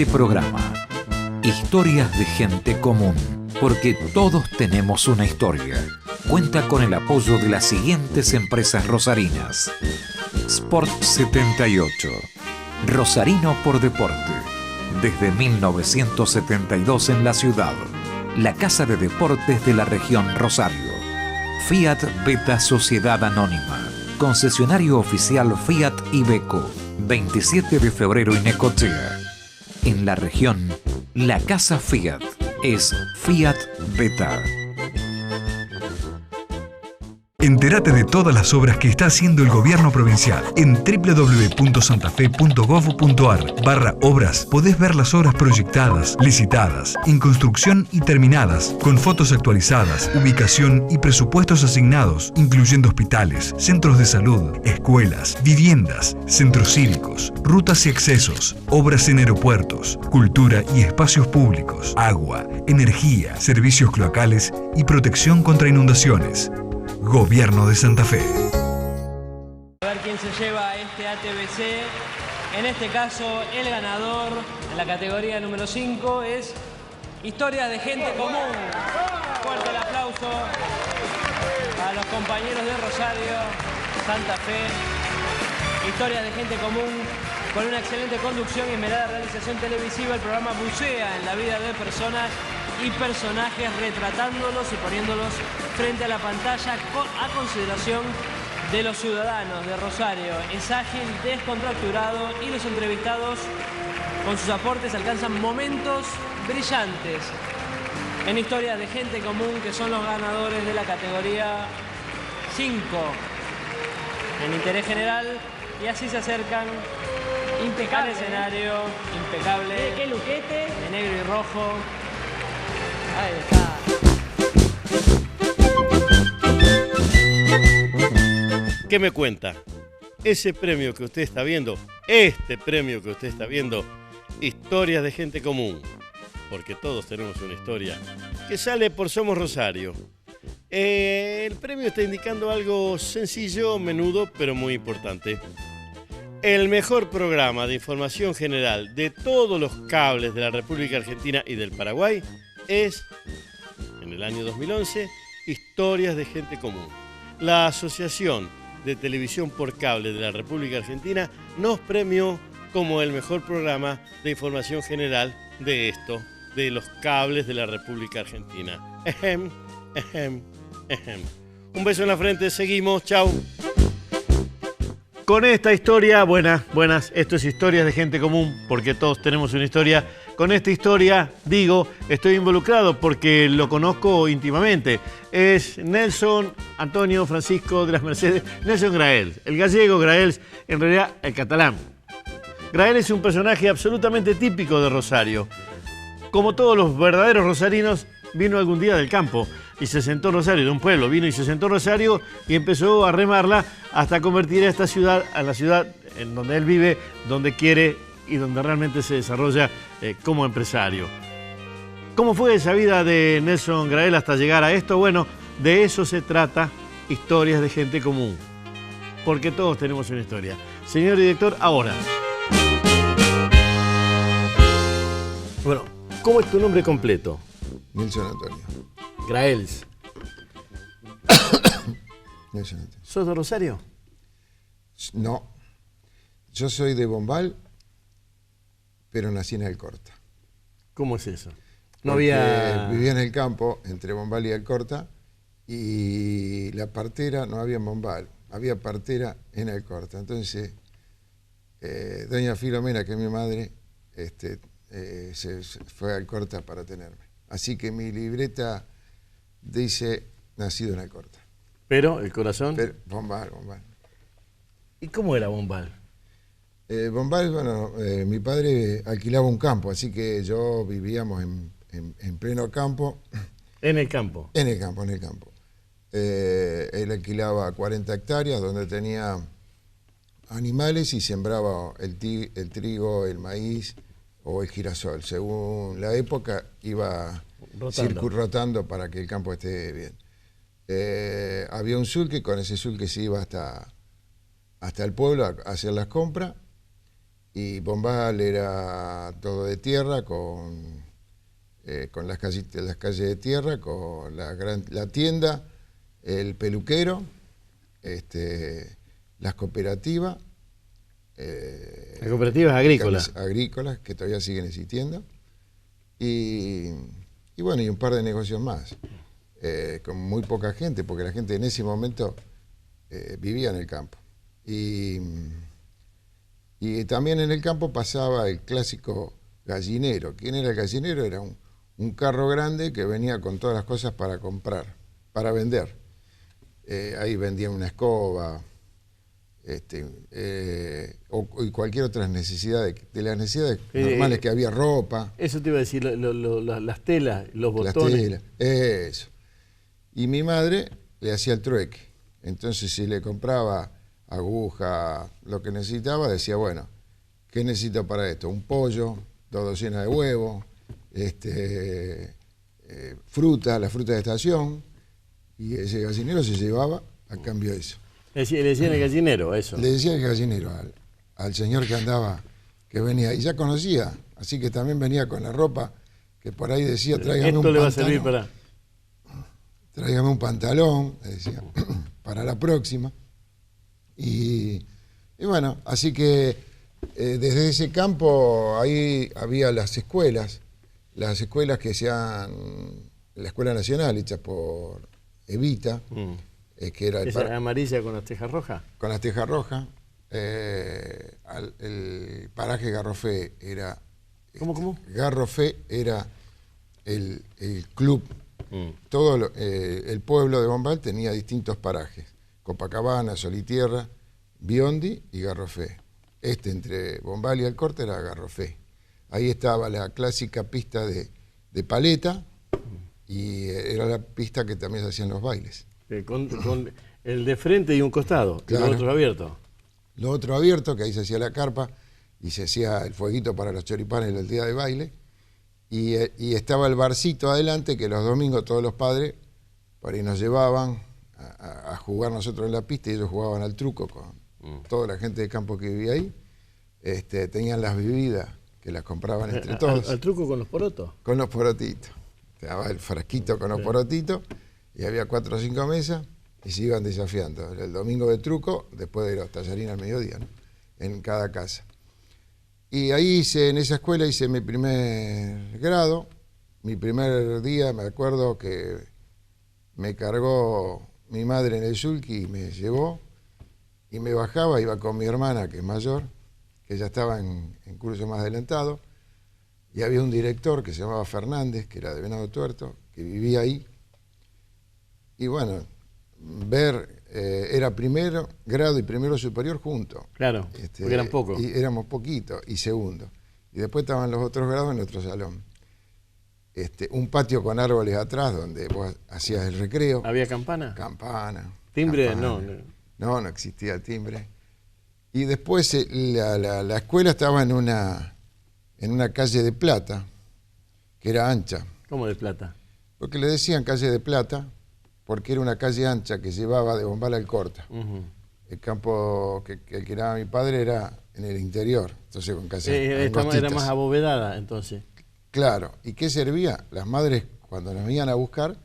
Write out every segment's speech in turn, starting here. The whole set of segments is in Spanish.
Este programa, Historias de Gente Común, porque todos tenemos una historia, cuenta con el apoyo de las siguientes empresas rosarinas. Sport 78, Rosarino por Deporte, desde 1972 en la ciudad, la casa de deportes de la región Rosario. Fiat Beta Sociedad Anónima, concesionario oficial Fiat Iveco, 27 de febrero y Necochea. En la región, la casa Fiat es Fiat Beta. Entérate de todas las obras que está haciendo el gobierno provincial. En www.santafe.gov.ar/obras podés ver las obras proyectadas, licitadas, en construcción y terminadas, con fotos actualizadas, ubicación y presupuestos asignados, incluyendo hospitales, centros de salud, escuelas, viviendas, centros cívicos, rutas y accesos, obras en aeropuertos, cultura y espacios públicos, agua, energía, servicios cloacales y protección contra inundaciones. Gobierno de Santa Fe. A ver quién se lleva este ATVC. En este caso, el ganador en la categoría número 5 es Historias de Gente Común. Fuerte el aplauso a los compañeros de Rosario, Santa Fe. Historias de Gente Común, con una excelente conducción y esmerada realización televisiva, el programa bucea en la vida de personas y personajes, retratándolos y poniéndolos frente a la pantalla a consideración de los ciudadanos de Rosario. Es ágil, descontracturado y los entrevistados con sus aportes alcanzan momentos brillantes en Historias de Gente Común, que son los ganadores de la categoría 5 en interés general, y así se acercan impecable al escenario, impecable, ¿Qué luquete? de negro y rojo. Ahí está. ¿Qué me cuenta? Ese premio que usted está viendo, este premio que usted está viendo, Historias de Gente Común, porque todos tenemos una historia, que sale por Somos Rosario. El premio está indicando algo sencillo, menudo, pero muy importante. El mejor programa de información general de todos los cables de la República Argentina y del Paraguay es, en el año 2011, Historias de Gente Común. La Asociación de Televisión por Cable de la República Argentina nos premió como el mejor programa de información general de esto, de los cables de la República Argentina. Ejem, ejem, ejem. Un beso en la frente, seguimos, chau. Con esta historia, buenas, esto es Historias de Gente Común, porque todos tenemos una historia. Con esta historia, digo, estoy involucrado porque lo conozco íntimamente. Es Nelson Antonio Francisco de las Mercedes, Nelson Graells, el gallego Graells, en realidad el catalán. Graells es un personaje absolutamente típico de Rosario. Como todos los verdaderos rosarinos, vino algún día del campo y se sentó en Rosario, de un pueblo, vino y se sentó en Rosario y empezó a remarla hasta convertir a esta ciudad, a la ciudad en donde él vive, donde quiere y donde realmente se desarrolla como empresario. ¿Cómo fue esa vida de Nelson Graells hasta llegar a esto? Bueno, de eso se trata Historias de Gente Común, porque todos tenemos una historia. Señor director, ahora. Bueno, ¿cómo es tu nombre completo? Nelson Antonio. Graells. Nelson Antonio. ¿Sos de Rosario? No, yo soy de Bombal, pero nací en Alcorta. ¿Cómo es eso? No había... Vivía en el campo, entre Bombal y Alcorta, y la partera no había en Bombal, había partera en Alcorta. Entonces, doña Filomena, que es mi madre, se fue a Alcorta para tenerme. Así que mi libreta dice nacido en Alcorta. Pero el corazón... Pero, Bombal. ¿Y cómo era Bombal? Bombal, bueno, mi padre alquilaba un campo, así que yo vivíamos en pleno campo. ¿En el campo? En el campo. Él alquilaba 40 hectáreas donde tenía animales y sembraba el trigo, el maíz o el girasol. Según la época iba rotando para que el campo esté bien. Había un sulque, con ese sulque se iba hasta el pueblo a hacer las compras y Bombal era todo de tierra, con las calles de tierra, con la tienda, el peluquero, las cooperativas. Las cooperativas agrícolas. Agrícolas, que todavía siguen existiendo. Y bueno, y un par de negocios más. Con muy poca gente, porque la gente en ese momento vivía en el campo. Y también en el campo pasaba el clásico gallinero. ¿Quién era el gallinero? Era un carro grande que venía con todas las cosas para comprar, para vender. Ahí vendían una escoba, y cualquier otra necesidad, de las necesidades normales que había, ropa. Eso te iba a decir, las telas, los botones. Las telas, eso. Y mi madre le hacía el trueque. Entonces, si le compraba aguja, lo que necesitaba, decía, bueno, ¿qué necesito para esto? Un pollo, 2 docenas de huevos, fruta, la fruta de estación, y ese gallinero se llevaba a cambio de eso. Le decían el gallinero, eso. Le decía el gallinero al señor que andaba, que venía, y ya conocía, así que también venía con la ropa, que por ahí decía, tráigame un pantalón. Esto le va a servir para... Tráigame un pantalón, le decía, para la próxima. Y bueno, así que desde ese campo ahí había las escuelas que sean la Escuela Nacional, hecha por Evita, que era ¿Esa amarilla con las tejas rojas? Con las tejas rojas. El paraje Garrofé era... ¿Cómo? Garrofé era el club. Todo el pueblo de Bombal tenía distintos parajes: Copacabana, Solitierra, Biondi y Garrofé. Entre Bombal y Alcorta era Garrofé. Ahí estaba la clásica pista de paleta, y era la pista que también se hacían los bailes. Con el de frente y un costado, claro. Y lo otro abierto. Lo otro abierto, que ahí se hacía la carpa y se hacía el fueguito para los choripanes el día de baile. Y estaba el barcito adelante, que los domingos todos los padres por ahí nos llevaban a jugar nosotros en la pista, y ellos jugaban al truco con toda la gente de campo que vivía ahí. Tenían las bebidas que las compraban entre todos. ¿Al truco con los porotos? Con los porotitos. Te daba el frasquito con los porotitos, y había 4 o 5 mesas y se iban desafiando. El domingo de truco, después de los tallarines al mediodía, ¿no? En cada casa. Y ahí en esa escuela hice mi primer grado. Mi primer día, me acuerdo que me cargó mi madre en el sulky y me llevó, y me bajaba, iba con mi hermana, que es mayor, que ya estaba en curso más adelantado, y había un director que se llamaba Fernández, que era de Venado Tuerto, que vivía ahí. Y bueno, era primero grado y primero superior juntos. Claro, porque eran pocos. Y éramos poquitos, y segundo. Y después estaban los otros grados en otro salón. Un patio con árboles atrás donde vos hacías el recreo. ¿Había campana? Campana. ¿Timbre? Campana. No existía el timbre. Y después la escuela estaba en una calle de plata, que era ancha. ¿Cómo de plata? Porque le decían calle de plata, porque era una calle ancha que llevaba de Bombal a Alcorta. El campo que alquilaba mi padre era en el interior, entonces con casas angostitas. Era más abovedada, entonces. Claro. ¿Y qué servía? Las madres, cuando nos venían a buscar,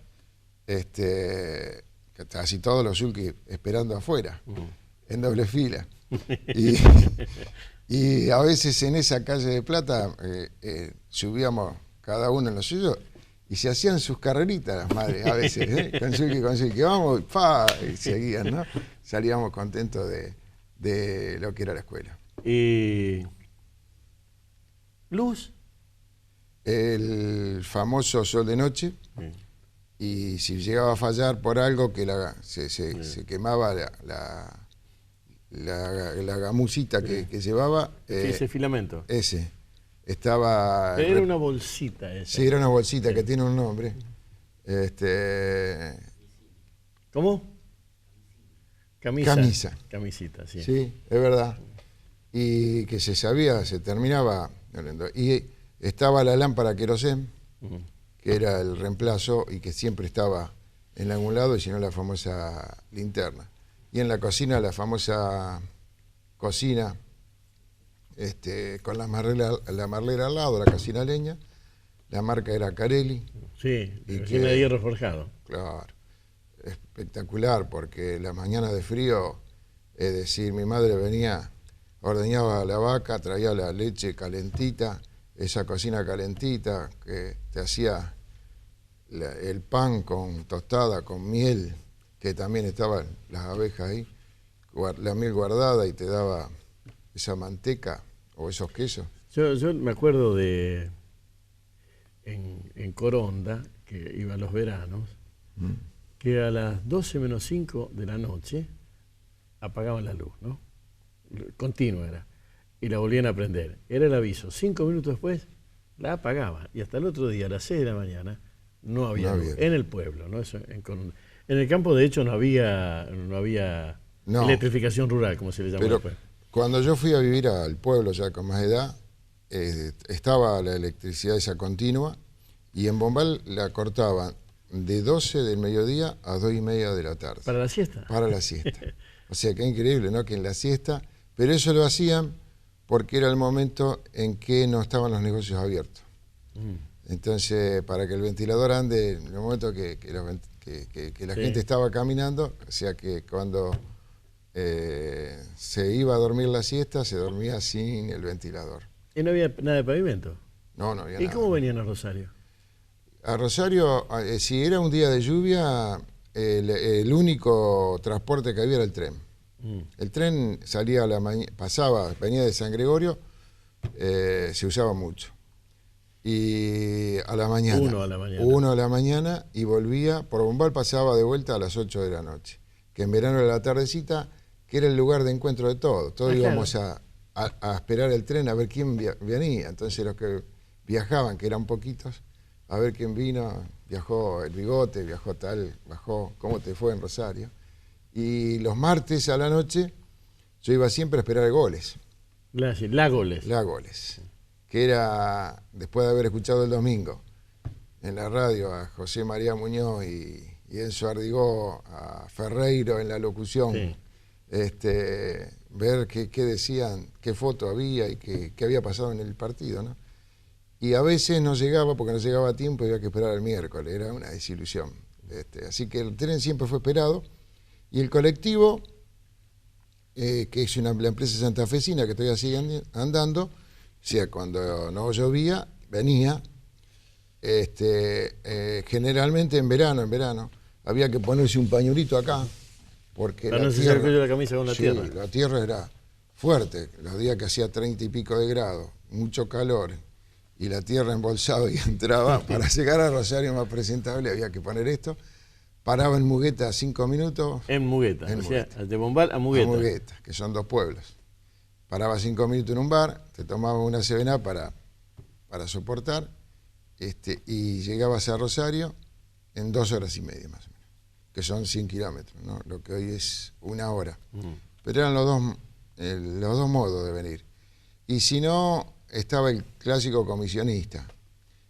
casi todos los sulky esperando afuera, en doble fila. Y a veces en esa calle de plata subíamos cada uno en lo suyo, y se hacían sus carreritas las madres, a veces, con sulky, vamos, y seguían, ¿no? Salíamos contentos de lo que era la escuela. ¿Y luz? El famoso sol de noche, y si llegaba a fallar por algo, que se quemaba la gamusita que llevaba. Ese filamento. Ese. Estaba... Pero era una bolsita esa. Sí, era una bolsita que tiene un nombre. ¿Cómo? Camisa. Camisita, sí. Sí, es verdad. Y que se terminaba... Y estaba la lámpara querosén, que era el reemplazo, y que siempre estaba en algún lado, y si no la famosa linterna. Y en la cocina, la famosa cocina con la marlera al lado, la cocina a leña. La marca era Carelli. Sí, Y cocina de hierro forjado. Claro, espectacular, porque la mañana de frío, es decir, mi madre venía, ordeñaba la vaca, traía la leche calentita, esa cocina calentita que te hacía el pan con tostada, con miel, que también estaban las abejas ahí, la miel guardada y te daba esa manteca o esos quesos. Yo me acuerdo de en Coronda, que iba a los veranos, que a las 12 menos 5 de la noche apagaban la luz, ¿no? Continua era. Y la volvían a prender. Era el aviso. 5 minutos después la apagaban. Y hasta el otro día, a las 6 de la mañana, no había luz. En el pueblo, ¿no? Eso, en el campo, de hecho, no había electrificación rural, como se le llama después. Cuando yo fui a vivir al pueblo ya con más edad, estaba la electricidad esa continua y en Bombal la cortaban de 12 del mediodía a 2:30 de la tarde. ¿Para la siesta? Para la siesta. O sea, qué increíble, ¿no? Que en la siesta, pero eso lo hacían porque era el momento en que no estaban los negocios abiertos. Entonces, para que el ventilador ande en el momento que la gente estaba caminando, o sea que cuando se iba a dormir la siesta, se dormía sin el ventilador. ¿Y no había nada de pavimento? No había nada. ¿Y cómo venían a Rosario? A Rosario, si era un día de lluvia, el único transporte que había era el tren. El tren salía a la mañana, venía de San Gregorio, se usaba mucho. Y a la mañana. 1 a la mañana. 1 a la mañana y volvía, por Bombal pasaba de vuelta a las 8 de la noche. Que en verano era la tardecita, que era el lugar de encuentro de todos. Todos íbamos a esperar el tren a ver quién venía. Entonces los que viajaban, que eran poquitos, a ver quién vino, viajó el Bigote, viajó tal, bajó, ¿cómo te fue en Rosario? Y los martes a la noche yo iba siempre a esperar goles. La Goles. La Goles, que era, después de haber escuchado el domingo en la radio a José María Muñoz y Enzo Ardigó, a Ferreiro en la locución, ver qué decían, qué foto había y qué había pasado en el partido, ¿no? Y a veces no llegaba, porque no llegaba a tiempo, había que esperar el miércoles, era una desilusión. Así que el tren siempre fue esperado, y el colectivo, que es la empresa santafesina que todavía sigue andando, o sea, cuando no llovía, venía, generalmente en verano, había que ponerse un pañuelito acá, porque para no se el cuello de la camisa con la tierra. Sí, la tierra era fuerte, los días que hacía 30 y pico de grados, mucho calor, y la tierra embolsaba y entraba. Para llegar a Rosario más presentable había que poner esto. Paraba en Mugueta 5 minutos. En Mugueta, de Bombal a Mugueta. A Mugueta, que son 2 pueblos. Paraba 5 minutos en un bar, te tomaba una Sevena para soportar, y llegabas a Rosario en 2 horas y media más o menos, que son 100 kilómetros, ¿no? Lo que hoy es 1 hora. Pero eran los dos modos de venir. Y si no, estaba el clásico comisionista.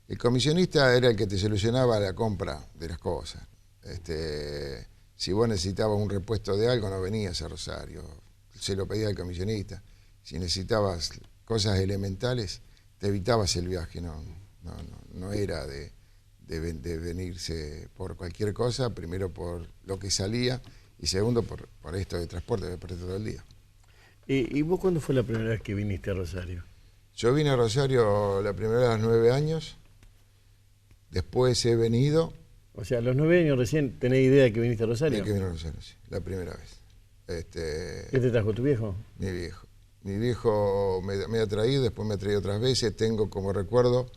El comisionista era el que te solucionaba la compra de las cosas. Si vos necesitabas un repuesto de algo, no venías a Rosario, se lo pedía al comisionista. Si necesitabas cosas elementales, te evitabas el viaje. No era de venirse por cualquier cosa, primero por lo que salía y segundo por esto de transporte, de perder todo el día. ¿Y vos cuándo fue la primera vez que viniste a Rosario? Yo vine a Rosario la primera vez a los 9 años, después he venido. O sea, a los 9 años recién tenés idea de que viniste a Rosario. De que vine a Rosario, sí, la primera vez. ¿Qué te trajo tu viejo? Mi viejo. Mi viejo me ha traído, después me ha traído otras veces. Tengo como recuerdo,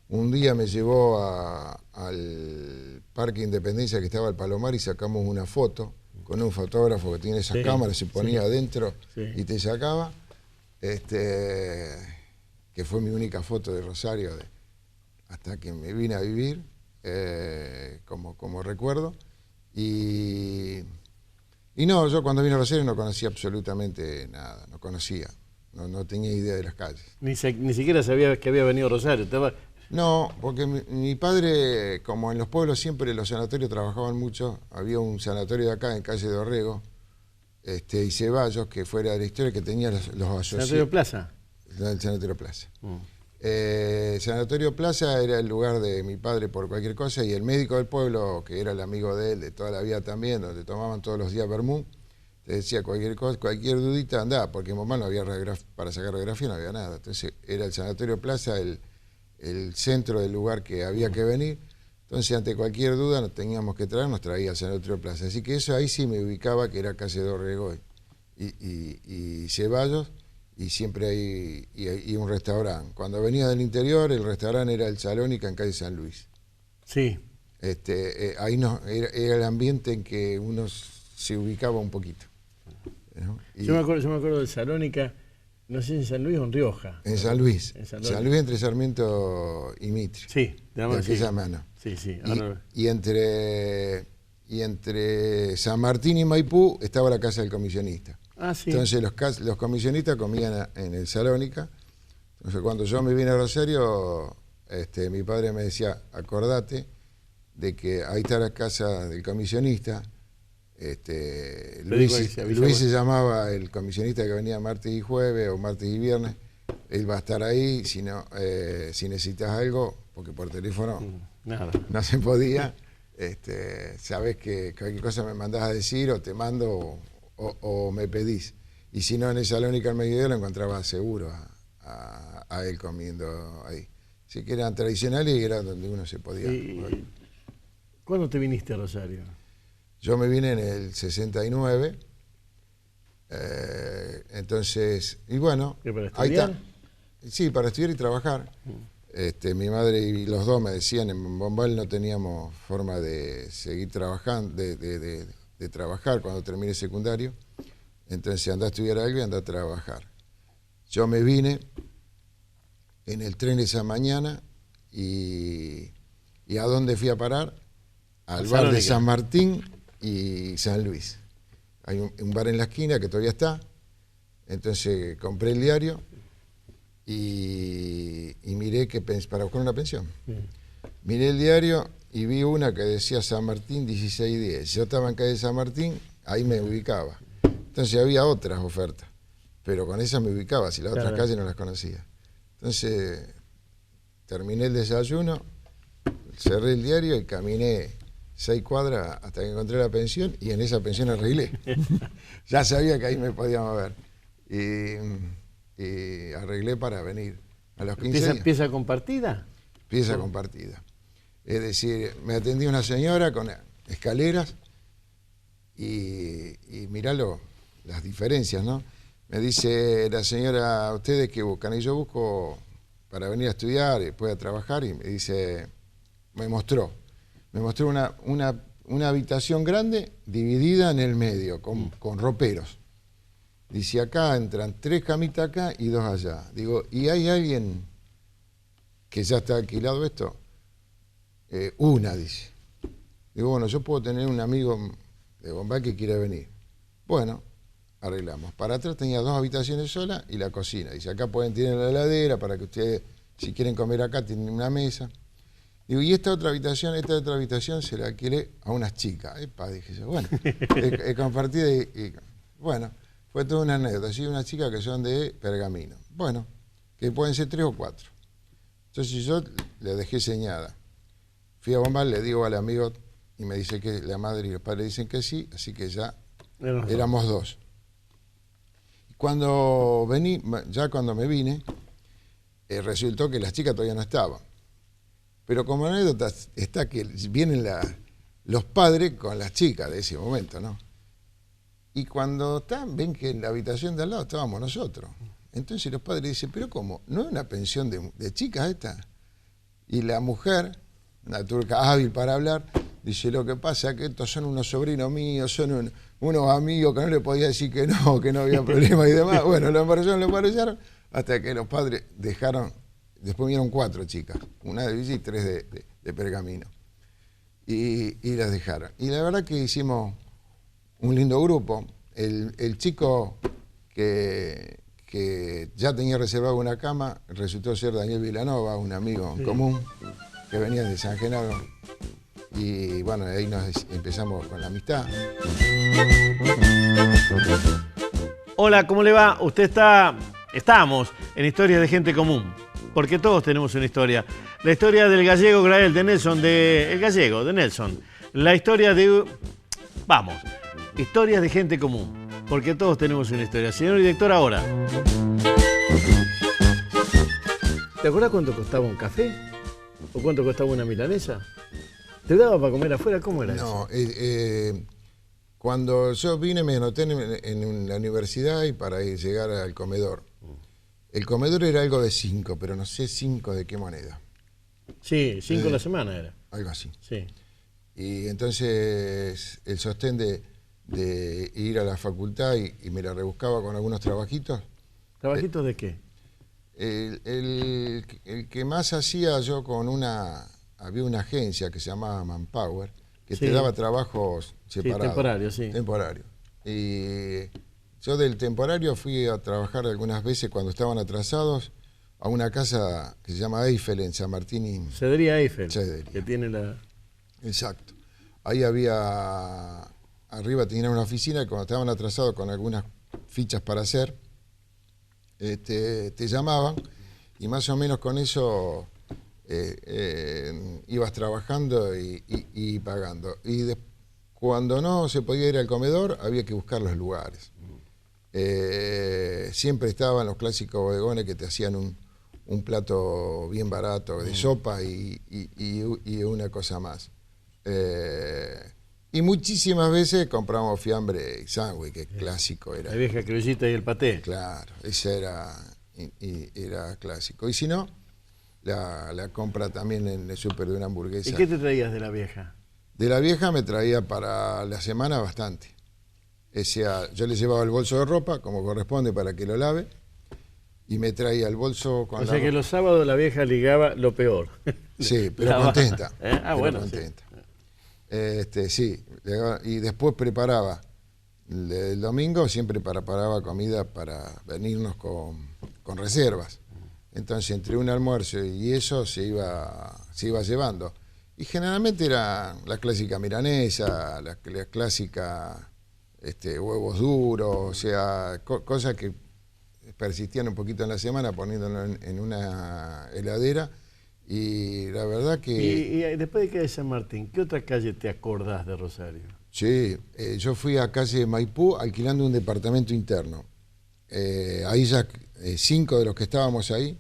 un día me llevó al Parque Independencia que estaba al Palomar y sacamos una foto con un fotógrafo que tiene esas cámaras, se ponía adentro y te sacaba. Que fue mi única foto de Rosario hasta que me vine a vivir, como recuerdo. Y no, yo cuando vine a Rosario no conocía absolutamente nada, no conocía, no tenía idea de las calles. Ni siquiera sabía que había venido a Rosario. No, porque mi padre, como en los pueblos siempre los sanatorios trabajaban mucho, había un sanatorio de acá en calle de Orrego, y Ceballos, que fuera de la historia, que tenía los asociados. ¿Sanatorio Plaza? el Sanatorio Plaza. Sanatorio Plaza era el lugar de mi padre por cualquier cosa, y el médico del pueblo, que era el amigo de él de toda la vida también, donde tomaban todos los días vermú, te decía cualquier cosa, cualquier dudita, andá, porque en Bombal no había para sacar radiografía, no había nada. Entonces era el Sanatorio Plaza el centro del lugar que había que venir. Entonces, ante cualquier duda nos teníamos que traer, nos traía al Sanatorio Plaza. Así que eso ahí sí me ubicaba, que era calle Dorrego y Ceballos, y siempre hay un restaurante. Cuando venía del interior, el restaurante era el Salónica en calle San Luis. Sí. Ahí era el ambiente en que uno se ubicaba un poquito, ¿no? Yo me acuerdo de Salónica, no sé si en San Luis o en Rioja. En San Luis. En San Luis entre Sarmiento y Mitre. Sí, de aquella mano. Sí, sí. Y entre San Martín y Maipú estaba la casa del comisionista. Ah, sí. Entonces los comisionistas comían en el Salónica. Entonces cuando yo me vine a Rosario, mi padre me decía, acordate de que ahí está la casa del comisionista. Luis se llamaba el comisionista que venía martes y jueves o martes y viernes. Él va a estar ahí, si necesitas algo, porque por teléfono no se podía. Sabes que cualquier cosa me mandás a decir, o te mando o me pedís. Y si no, en el Salónica al mediodía lo encontraba seguro a él comiendo ahí. Así que eran tradicionales y era donde uno se podía. ¿Cuándo te viniste a Rosario? Yo me vine en el 69, entonces, y bueno, ¿para estudiar? Ahí está. Sí, para estudiar y trabajar. Mi madre y los dos me decían, en Bombal no teníamos forma de seguir trabajando, de trabajar cuando termine secundario, entonces andá a estudiar algo y andá a trabajar. Yo me vine en el tren esa mañana y ¿a dónde fui a parar? Al bar de San Martín y San Luis. Hay un bar en la esquina que todavía está. Entonces compré el diario y miré para buscar una pensión. Miré el diario y vi una que decía San Martín 1610. Yo estaba en calle San Martín, ahí me ubicaba. Entonces había otras ofertas, pero con esas me ubicaba, si las otras calles no las conocía. Entonces terminé el desayuno, cerré el diario y caminé 6 cuadras hasta que encontré la pensión, y en esa pensión arreglé. Ya sabía que ahí me podía mover. Y arreglé para venir a los 15 días. ¿Pieza compartida? Pieza compartida. Es decir, me atendió una señora con escaleras y mirá las diferencias, ¿no? Me dice la señora, ¿ustedes qué buscan? Y yo busco para venir a estudiar y después a trabajar, y me dice, me mostró una habitación grande dividida en el medio, con roperos. Dice, acá entran 3 camitas acá y 2 allá. Digo, ¿y hay alguien que ya está alquilado esto? Una, dice. Digo, bueno, yo puedo tener un amigo de Bombal que quiere venir. Bueno, arreglamos. Para atrás tenía 2 habitaciones solas y la cocina. Dice, acá pueden tener la heladera para que ustedes, si quieren comer acá, tienen una mesa. Digo, y esta otra habitación se la alquilé a unas chicas. Epa, dije yo, bueno, es compartida y bueno, fue toda una anécdota. Así, unas chicas que son de Pergamino. Bueno, que pueden ser 3 o 4. Entonces yo le dejé señada. Fui a Bombal, le digo al amigo y me dice que la madre y los padres dicen que sí, así que ya éramos 2. Cuando me vine, resultó que las chicas todavía no estaban. Pero como anécdota está que vienen los padres con las chicas de ese momento, ¿no? Y cuando ven que en la habitación de al lado estábamos nosotros. Entonces los padres dicen, ¿pero cómo? ¿No es una pensión de chicas esta? Y la mujer, una turca hábil para hablar, dice, lo que pasa es que estos son unos sobrinos míos, son unos amigos que no le podía decir que no había problema y demás. Bueno, lo embarazaron, hasta que los padres dejaron. Después vinieron 4 chicas, una de Villa y 3 de Pergamino. Y las dejaron. Y la verdad que hicimos un lindo grupo. El chico que ya tenía reservado una cama resultó ser Daniel Vilanova, un amigo en común que venía de San Genaro. Y bueno, ahí nos empezamos con la amistad. Hola, ¿cómo le va? Estamos en Historias de Gente Común, porque todos tenemos una historia. La historia del gallego Grael, de Nelson, el gallego, de Nelson. La historia de... Vamos, Historias de Gente Común, porque todos tenemos una historia. Señor director, ahora. ¿Te acuerdas cuánto costaba un café? ¿O cuánto costaba una milanesa? ¿Te daba para comer afuera? ¿Cómo era eso? No, cuando yo vine me anoté en la universidad y para llegar al comedor. El comedor era algo de 5, pero no sé 5 de qué moneda. Sí, 5 la semana era. Algo así. Sí. Y entonces el sostén de ir a la facultad y me la rebuscaba con algunos trabajitos. ¿Trabajitos de qué? El que más hacía yo había una agencia que se llamaba Manpower, que Sí. te daba trabajos separados. Temporarios, sí. Temporario. Y yo del temporario fui a trabajar algunas veces cuando estaban atrasados a una casa que se llama Eiffel en San Martín y... Cedería Eiffel, Cedería. que tiene la... Exacto. Ahí arriba tenían una oficina y cuando estaban atrasados con algunas fichas para hacer, te llamaban y más o menos con eso ibas trabajando y pagando. Y cuando no se podía ir al comedor, había que buscar los lugares. Siempre estaban los clásicos bodegones que te hacían un plato bien barato de sopa y una cosa más. Y muchísimas veces compramos fiambre y sándwich, que clásico era. La vieja criollita y el paté. Claro, ese era clásico. Y si no, la compra también en el súper de una hamburguesa. ¿Y qué te traías de la vieja? De la vieja me traía para la semana bastante. Yo le llevaba el bolso de ropa, como corresponde, para que lo lave, y me traía el bolso con O sea que los sábados la vieja ligaba lo peor. Sí, pero Lava. contenta. Ah, bueno, contenta. Sí, y después preparaba, el domingo siempre preparaba comida para venirnos con reservas. Entonces entre un almuerzo y eso se iba llevando. Y generalmente era la clásica milanesa, la clásica huevos duros, o sea, cosas que persistían un poquito en la semana poniéndolo en una heladera. Y la verdad que... Y después de que de San Martín, ¿qué otra calle te acordás de Rosario? Sí, yo fui a calle Maipú alquilando un departamento interno. Ahí ya 5 de los que estábamos ahí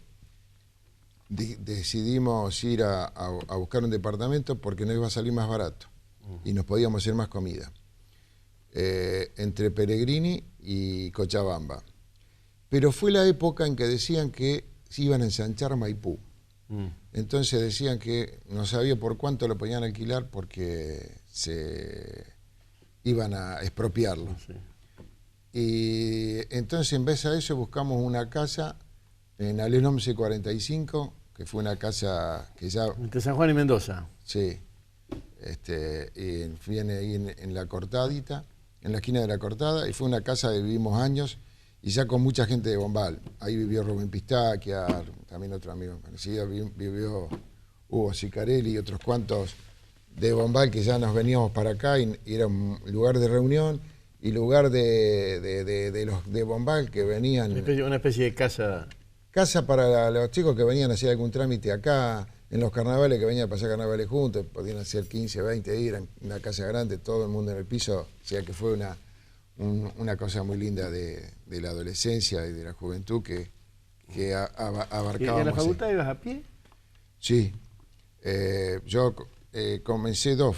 decidimos ir a buscar un departamento porque nos iba a salir más barato y nos podíamos hacer más comida. Entre Pellegrini y Cochabamba. Pero fue la época en que decían que se iban a ensanchar Maipú. Entonces decían que no sabía por cuánto lo podían alquilar porque se iban a expropiarlo. Sí. Y entonces en vez de eso buscamos una casa en Alenomce 45, que fue una casa que ya... Entre San Juan y Mendoza. Sí. Y fui ahí en la cortadita, en la esquina de la cortada, y fue una casa que vivimos años y ya con mucha gente de Bombal. Ahí vivió Rubén Pistaquia, también otro amigo conocido, vivió Hugo Sicarelli y otros cuantos de Bombal que ya nos veníamos para acá y era un lugar de reunión y lugar de los de Bombal que venían... Una especie de casa... Casa para los chicos que venían a hacer algún trámite acá, en los carnavales, que venían a pasar carnavales juntos, podían hacer 15, 20 días, en una casa grande, todo el mundo en el piso, o sea que fue una cosa muy linda de la adolescencia y de la juventud que abarcábamos. ¿Y en la facultad ibas a pie? Sí, yo comencé 2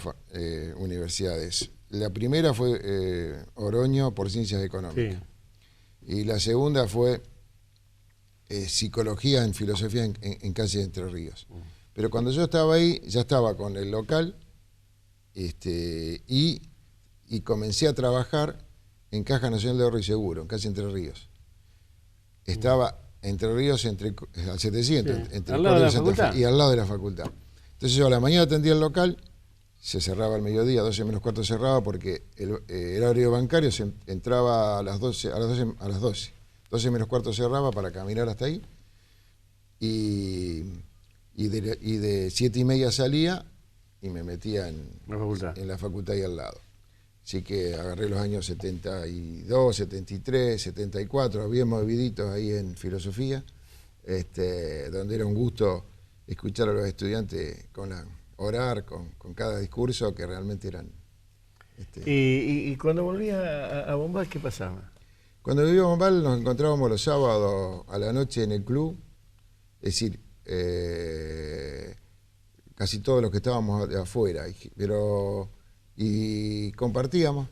universidades. La primera fue Oroño por Ciencias Económicas. Sí. Y la segunda fue Psicología en Filosofía en calle de Entre Ríos. Pero cuando yo estaba ahí, ya estaba con el local y comencé a trabajar en Caja Nacional de Ahorro y Seguro, en calle Entre Ríos. Estaba Entre Ríos al 700, sí. entre al lado de la facultad. Y al lado de la facultad. Entonces yo a la mañana atendía el local, se cerraba al mediodía, 12 menos cuarto cerraba porque el horario bancario se entraba a las 12. 12 menos cuarto cerraba para caminar hasta ahí y de 7:30 salía y me metía en la facultad ahí al lado. Así que agarré los años 72, 73, 74, habíamos vividitos ahí en filosofía donde era un gusto escuchar a los estudiantes orar con cada discurso, que realmente eran... ¿Y cuando volvía a Bombal, qué pasaba? Cuando vivía en Bombal nos encontrábamos los sábados a la noche en el club, es decir, casi todos los que estábamos de afuera, y compartíamos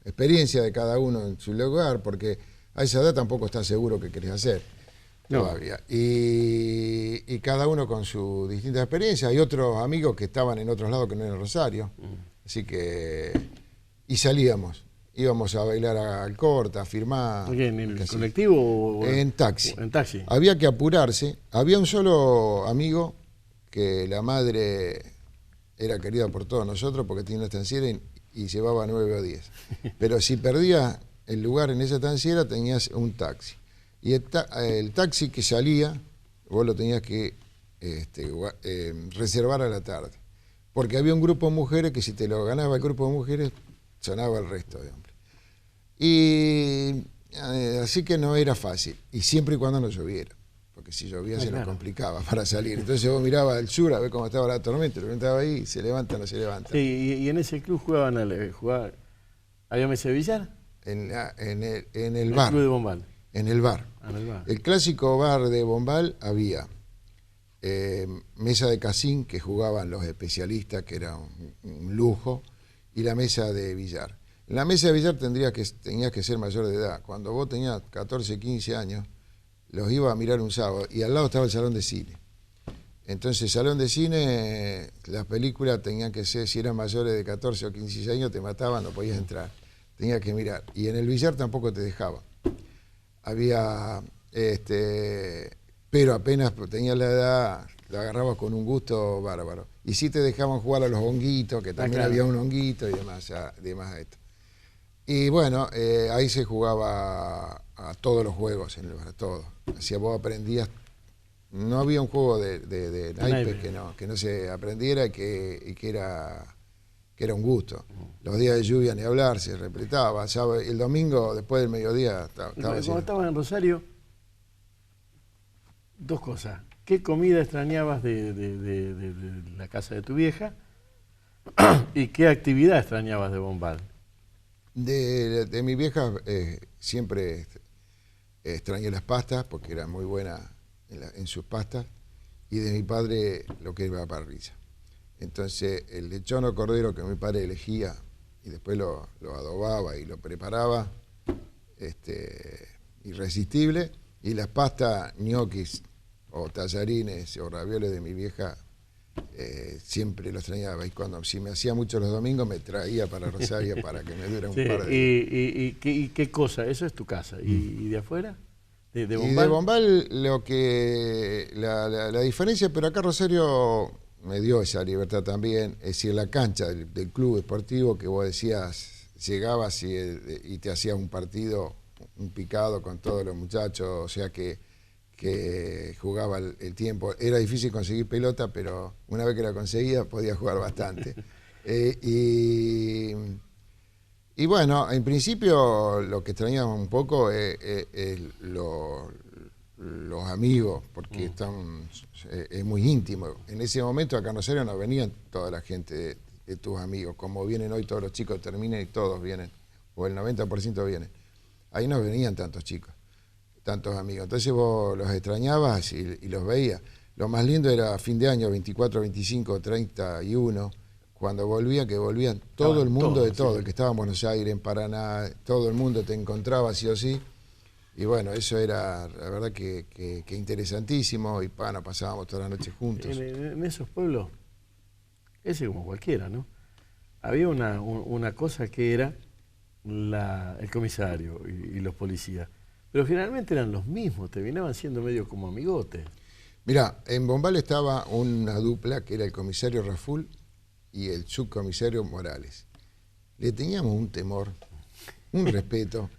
experiencia de cada uno en su lugar, porque a esa edad tampoco estás seguro qué querés hacer todavía. Y cada uno con sus distintas experiencias. Hay otros amigos que estaban en otros lados que no en Rosario, así que... Y salíamos, íbamos a bailar al Corta, a firmar. ¿En el colectivo o en taxi? En taxi. Había que apurarse. Había un solo amigo que la madre era querida por todos nosotros porque tenía una estanciera y llevaba 9 o 10. Pero si perdías el lugar en esa estanciera tenías un taxi. Y el taxi que salía, vos lo tenías que reservar a la tarde. Porque había un grupo de mujeres que si te lo ganaba el grupo de mujeres, sonaba el resto de hombres. Y así que no era fácil, y siempre y cuando no lloviera, porque si llovía se nos complicaba para salir. Entonces vos mirabas al sur a ver cómo estaba la tormenta, lo estaba ahí, se levanta o no se levanta. Sí, y en ese club ¿había mesa de billar? En el bar. El club de Bombal. En el bar. En el bar. El clásico bar de Bombal había mesa de casín, que jugaban los especialistas, que era un lujo, y la mesa de billar. En la mesa de billar tenías que ser mayor de edad. Cuando vos tenías 14, 15 años, los iba a mirar un sábado, y al lado estaba el salón de cine. Entonces, salón de cine, las películas tenían que ser, si eran mayores de 14 o 15 años, te mataban, no podías entrar. Tenías que mirar. Y en el billar tampoco te dejaban. Había, pero apenas tenías la edad, lo agarrabas con un gusto bárbaro. Y sí te dejaban jugar a los honguitos, que también había un honguito y demás a esto. Y bueno, ahí se jugaba a todos los juegos en el bar, a todos. Así vos aprendías, no había un juego de naipes que no se aprendiera y que era un gusto. Los días de lluvia ni hablar, se repletaba. El domingo, después del mediodía, estaba Cuando estabas en Rosario, dos cosas. ¿Qué comida extrañabas de la casa de tu vieja? ¿Y qué actividad extrañabas de Bombal? De mi vieja siempre extrañé las pastas, porque era muy buena en sus pastas, y de mi padre lo que era la parrilla. Entonces el lechón o cordero que mi padre elegía y después lo adobaba y lo preparaba, irresistible, y las pastas ñoquis o tallarines o ravioles de mi vieja, siempre los extrañaba. Y cuando si me hacía mucho los domingos, me traía para Rosario para que me dura un par de días. ¿Y qué cosa? ¿Eso es tu casa? ¿Y de afuera? ¿De Bombal? Y de Bombal la diferencia, pero acá Rosario me dio esa libertad también, es decir, la cancha del club esportivo, que vos decías, llegabas y te hacías un partido, un picado con todos los muchachos, o sea que jugaba el tiempo. Era difícil conseguir pelota, pero una vez que la conseguía podía jugar bastante. Y bueno, en principio lo que extrañamos un poco es los amigos, porque es muy íntimo. En ese momento acá en Rosario no venían toda la gente de tus amigos, como vienen hoy todos los chicos, terminan y todos vienen, o el 90% vienen. Ahí no venían tantos chicos, tantos amigos. Entonces vos los extrañabas y los veías. Lo más lindo era fin de año, 24, 25, 31, cuando volvían todo el mundo de todo, el que estaba en Buenos Aires, en Paraná, todo el mundo te encontraba sí o sí. Y bueno, eso era, la verdad, que interesantísimo, y pasábamos toda la noche juntos. En esos pueblos, ese como cualquiera, ¿no? Había una cosa que era el comisario y los policías, pero generalmente eran los mismos, terminaban siendo medio como amigotes. Mirá, en Bombal estaba una dupla que era el comisario Raful y el subcomisario Morales. Le teníamos un temor, un respeto.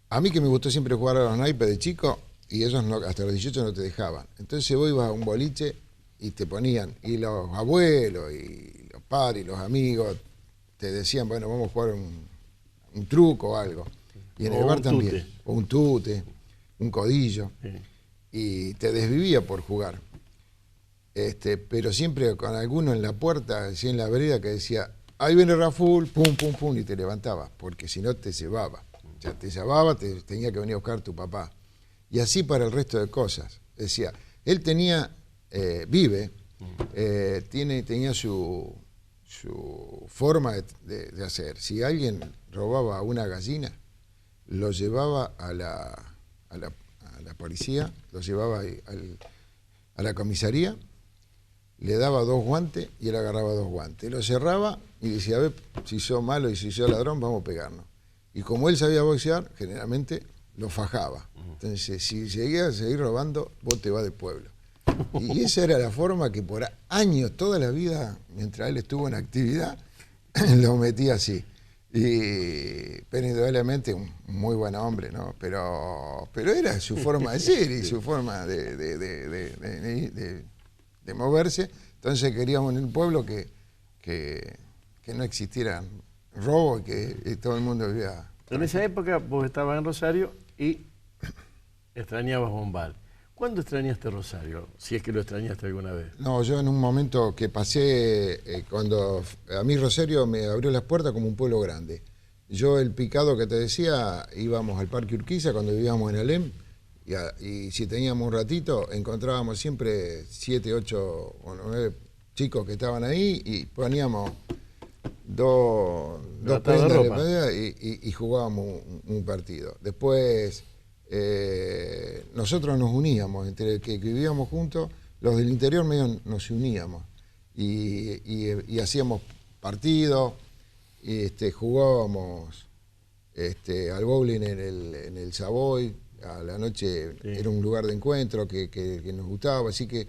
A mí que me gustó siempre jugar a los naipes de chico, y ellos hasta los 18 no te dejaban. Entonces vos ibas a un boliche y te ponían, y los abuelos, y los padres, y los amigos, te decían, bueno, vamos a jugar un truco o algo. Y en O el bar un también. tute. O un tute, un codillo. Sí. Y te desvivía por jugar. Pero siempre con alguno en la puerta, así en la vereda, que decía, ahí viene Raful, pum, pum, pum, y te levantabas, porque si no te llevaba. O sea, te llevaba, tenía que venir a buscar tu papá. Y así para el resto de cosas. Decía, él tenía, tenía su forma de hacer. Si alguien robaba una gallina, lo llevaba a la policía, lo llevaba a la comisaría, le daba 2 guantes y él agarraba 2 guantes. Lo cerraba y decía, a ver, si sos malo y si sos ladrón, vamos a pegarnos. Y como él sabía boxear, generalmente lo fajaba. Entonces, si seguías a seguir robando, vos te vas del pueblo. Y esa era la forma que por años, toda la vida, mientras él estuvo en actividad, lo metía así. Pero indudablemente un muy buen hombre, ¿no? Pero era su forma de ser y su forma de moverse. Entonces queríamos en el pueblo que no existieran robos y que todo el mundo vivía. En esa época vos estabas en Rosario y extrañabas Bombal. ¿Cuándo extrañaste Rosario? Si es que lo extrañaste alguna vez. No, yo en un momento que pasé, cuando a mí Rosario me abrió las puertas como un pueblo grande. Yo, el picado que te decía, íbamos al Parque Urquiza cuando vivíamos en Alem, y si teníamos un ratito, encontrábamos siempre 7, 8 o 9 chicos que estaban ahí y poníamos dos prendas de ropa y jugábamos un partido. Después nosotros nos uníamos, entre el que vivíamos juntos, los del interior medio nos uníamos y hacíamos partidos, jugábamos al bowling en el Savoy, a la noche sí. Era un lugar de encuentro que nos gustaba, así que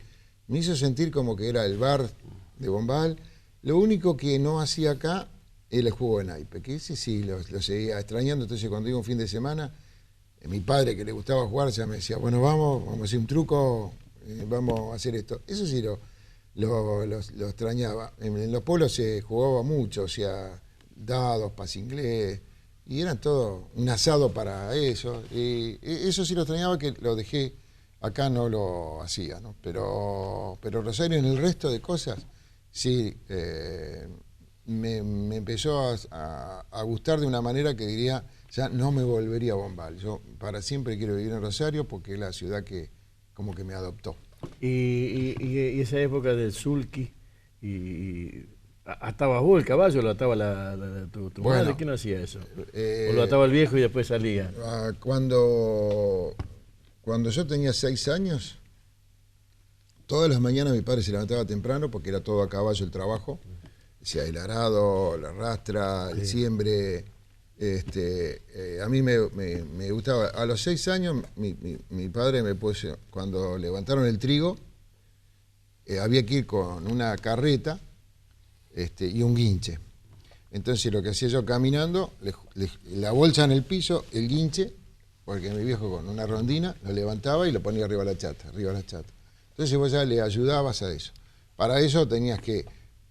me hizo sentir como que era el bar de Bombal. Lo único que no hacía acá era el juego de naipe, que ese sí lo seguía extrañando. Entonces cuando iba un fin de semana, mi padre, que le gustaba jugar, ya me decía, bueno, vamos a hacer un truco, vamos a hacer esto. Eso sí lo extrañaba. En los pueblos se jugaba mucho, o sea, dados, pas inglés, y eran todo un asado para eso. Y eso sí lo extrañaba, que lo dejé, acá no lo hacía, ¿no? Pero Rosario, en el resto de cosas, sí, me empezó a gustar de una manera que diría, ya no me volvería a Bombal. Yo para siempre quiero vivir en Rosario porque es la ciudad que como que me adoptó. Y esa época del sulky, ¿atabas vos el caballo o lo ataba tu bueno, madre? ¿Quién hacía eso? ¿O lo ataba el viejo y después salía? Cuando yo tenía 6 años, todas las mañanas mi padre se levantaba temprano porque era todo a caballo el trabajo. O sea, el arado, la rastra, el siembre. A mí me gustaba. A los 6 años mi padre me puso, cuando levantaron el trigo, había que ir con una carreta y un guinche. Entonces lo que hacía yo caminando, la bolsa en el piso, el guinche, porque mi viejo con una rondina lo levantaba y lo ponía arriba de la chata, Entonces vos ya le ayudabas a eso. Para eso tenías que,